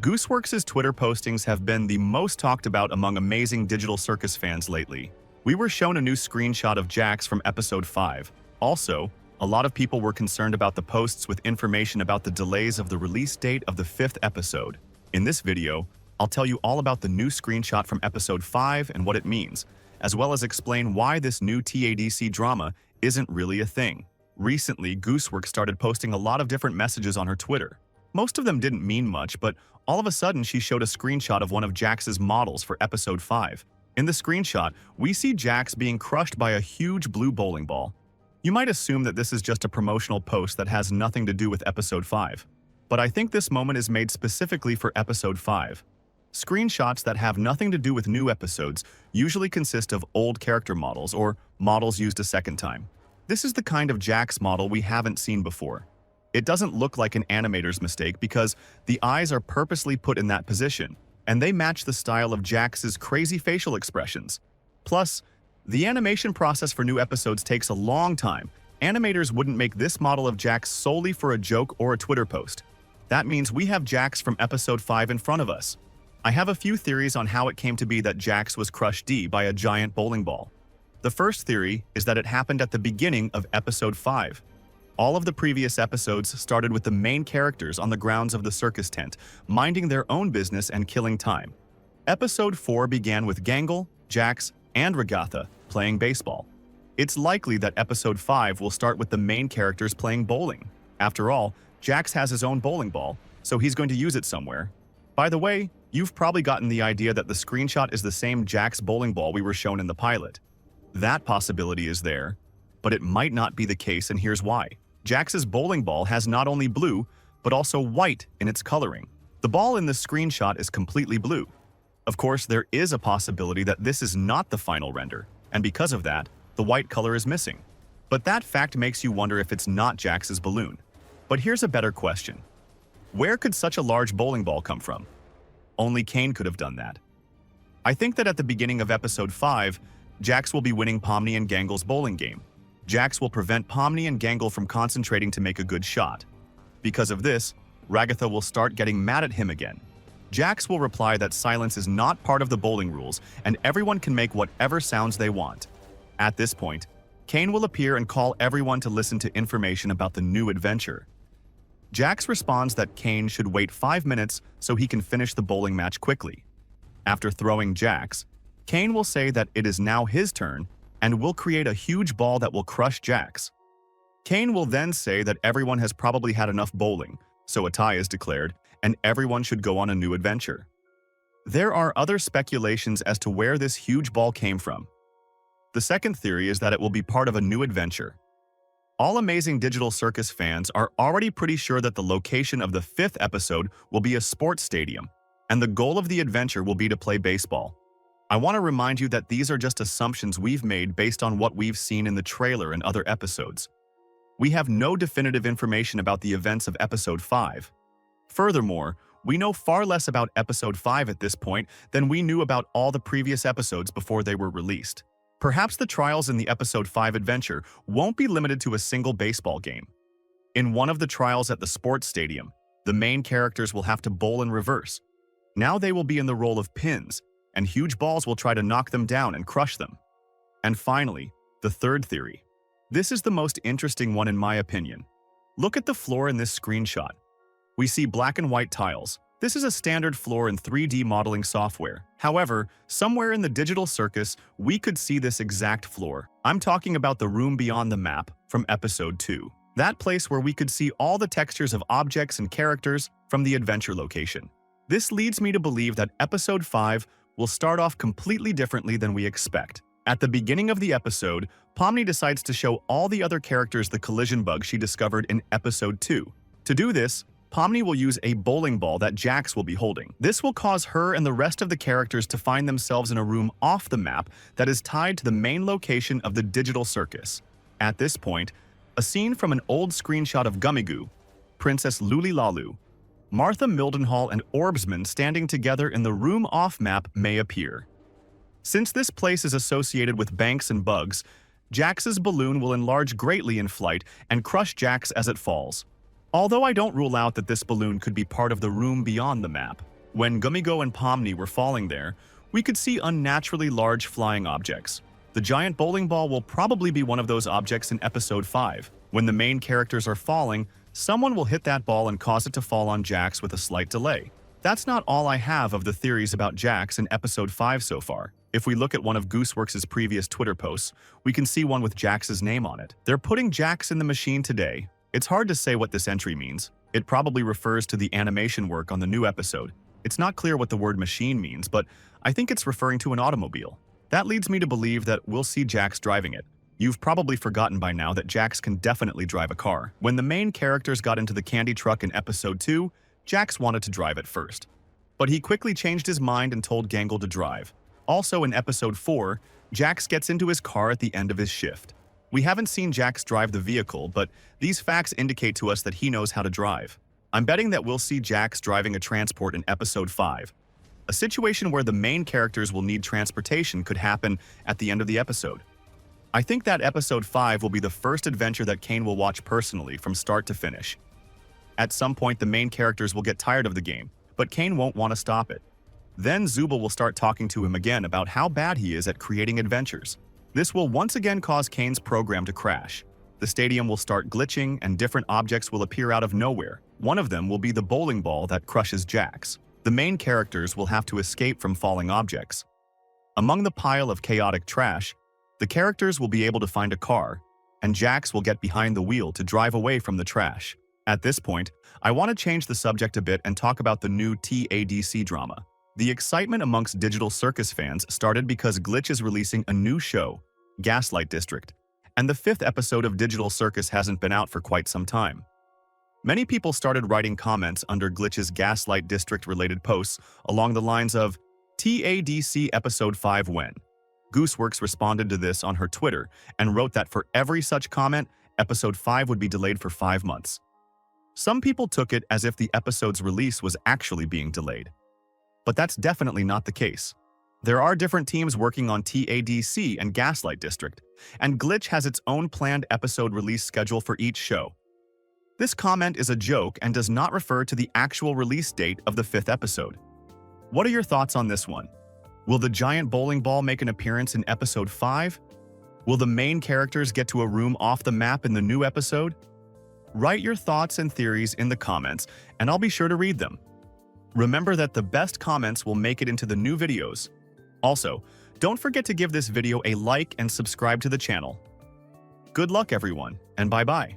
Gooseworks' Twitter postings have been the most talked about among amazing Digital Circus fans lately. We were shown a new screenshot of Jaxs from episode 5. Also, a lot of people were concerned about the posts with information about the delays of the release date of the 5th episode. In this video, I'll tell you all about the new screenshot from episode 5 and what it means, as well as explain why this new TADC drama isn't really a thing. Recently, Gooseworks started posting a lot of different messages on her Twitter. Most of them didn't mean much, but all of a sudden she showed a screenshot of one of Jax's models for episode 5. In the screenshot, we see Jaxs being crushed by a huge blue bowling ball. You might assume that this is just a promotional post that has nothing to do with episode 5. But I think this moment is made specifically for episode 5. Screenshots that have nothing to do with new episodes usually consist of old character models or models used a second time. This is the kind of Jaxs model we haven't seen before. It doesn't look like an animator's mistake because the eyes are purposely put in that position, and they match the style of Jax's crazy facial expressions. Plus, the animation process for new episodes takes a long time. Animators wouldn't make this model of Jaxs solely for a joke or a Twitter post. That means we have Jaxs from episode 5 in front of us. I have a few theories on how it came to be that Jaxs was crushed D by a giant bowling ball. The first theory is that it happened at the beginning of episode 5. All of the previous episodes started with the main characters on the grounds of the circus tent, minding their own business and killing time. Episode 4 began with Gangle, Jaxs, and Regatha playing baseball. It's likely that episode 5 will start with the main characters playing bowling. After all, Jaxs has his own bowling ball, so he's going to use it somewhere. By the way, you've probably gotten the idea that the screenshot is the same Jaxs bowling ball we were shown in the pilot. That possibility is there, but it might not be the case, and here's why. Jax's bowling ball has not only blue, but also white in its coloring. The ball in this screenshot is completely blue. Of course, there is a possibility that this is not the final render, and because of that, the white color is missing. But that fact makes you wonder if it's not Jax's balloon. But here's a better question. Where could such a large bowling ball come from? Only Kane could have done that. I think that at the beginning of episode 5, Jaxs will be winning Pomni and Gangle's bowling game. Jaxs will prevent Pomni and Gangle from concentrating to make a good shot. Because of this, Regatha will start getting mad at him again. Jaxs will reply that silence is not part of the bowling rules and everyone can make whatever sounds they want. At this point, Kane will appear and call everyone to listen to information about the new adventure. Jaxs responds that Kane should wait 5 minutes so he can finish the bowling match quickly. After throwing Jaxs, Kane will say that it is now his turn and will create a huge ball that will crush Jaxs. Kane will then say that everyone has probably had enough bowling, so a tie is declared, and everyone should go on a new adventure. There are other speculations as to where this huge ball came from. The second theory is that it will be part of a new adventure. All amazing Digital Circus fans are already pretty sure that the location of the 5th episode will be a sports stadium, and the goal of the adventure will be to play baseball. I want to remind you that these are just assumptions we've made based on what we've seen in the trailer and other episodes. We have no definitive information about the events of episode 5. Furthermore, we know far less about episode 5 at this point than we knew about all the previous episodes before they were released. Perhaps the trials in the episode 5 adventure won't be limited to a single baseball game. In one of the trials at the sports stadium, the main characters will have to bowl in reverse. Now they will be in the role of pins, and huge balls will try to knock them down and crush them. And finally, the third theory. This is the most interesting one in my opinion. Look at the floor in this screenshot. We see black and white tiles. This is a standard floor in 3D modeling software. However, somewhere in the Digital Circus, we could see this exact floor. I'm talking about the room beyond the map from episode 2. That place where we could see all the textures of objects and characters from the adventure location. This leads me to believe that episode 5 will start off completely differently than we expect. At the beginning of the episode, Pomni decides to show all the other characters the collision bug she discovered in episode 2. To do this, Pomni will use a bowling ball that Jaxs will be holding. This will cause her and the rest of the characters to find themselves in a room off the map that is tied to the main location of the Digital Circus. At this point, a scene from an old screenshot of Gummigoo, Princess Lulilalu, Martha Mildenhall and Orbsman standing together in the room off-map may appear. Since this place is associated with banks and bugs, Jax's balloon will enlarge greatly in flight and crush Jaxs as it falls. Although I don't rule out that this balloon could be part of the room beyond the map. When Gumigo and Pomni were falling there, we could see unnaturally large flying objects. The giant bowling ball will probably be one of those objects in episode 5. When the main characters are falling, someone will hit that ball and cause it to fall on Jaxs with a slight delay. That's not all I have of the theories about Jaxs in episode 5 so far. If we look at one of Gooseworks' previous Twitter posts, we can see one with Jaxs' name on it. They're putting Jaxs in the machine today. It's hard to say what this entry means. It probably refers to the animation work on the new episode. It's not clear what the word machine means, but I think it's referring to an automobile. That leads me to believe that we'll see Jaxs driving it. You've probably forgotten by now that Jaxs can definitely drive a car. When the main characters got into the candy truck in episode 2, Jaxs wanted to drive it first. But he quickly changed his mind and told Gangle to drive. Also in episode 4, Jaxs gets into his car at the end of his shift. We haven't seen Jaxs drive the vehicle, but these facts indicate to us that he knows how to drive. I'm betting that we'll see Jaxs driving a transport in episode 5. A situation where the main characters will need transportation could happen at the end of the episode. I think that episode 5 will be the first adventure that Kane will watch personally from start to finish. At some point, the main characters will get tired of the game, but Kane won't want to stop it. Then Zubul will start talking to him again about how bad he is at creating adventures. This will once again cause Kane's program to crash. The stadium will start glitching and different objects will appear out of nowhere. One of them will be the bowling ball that crushes Jaxs. The main characters will have to escape from falling objects. Among the pile of chaotic trash, the characters will be able to find a car, and Jaxs will get behind the wheel to drive away from the trash. At this point, I want to change the subject a bit and talk about the new TADC drama. The excitement amongst Digital Circus fans started because Glitch is releasing a new show, Gaslight District, and the 5th episode of Digital Circus hasn't been out for quite some time. Many people started writing comments under Glitch's Gaslight District-related posts along the lines of, TADC Episode 5 when? Gooseworks responded to this on her Twitter and wrote that for every such comment, Episode 5 would be delayed for 5 months. Some people took it as if the episode's release was actually being delayed. But that's definitely not the case. There are different teams working on TADC and Gaslight District, and Glitch has its own planned episode release schedule for each show. This comment is a joke and does not refer to the actual release date of the 5th episode. What are your thoughts on this one? Will the giant bowling ball make an appearance in episode 5? Will the main characters get to a room off the map in the new episode? Write your thoughts and theories in the comments, and I'll be sure to read them. Remember that the best comments will make it into the new videos. Also, don't forget to give this video a like and subscribe to the channel. Good luck everyone, and bye-bye.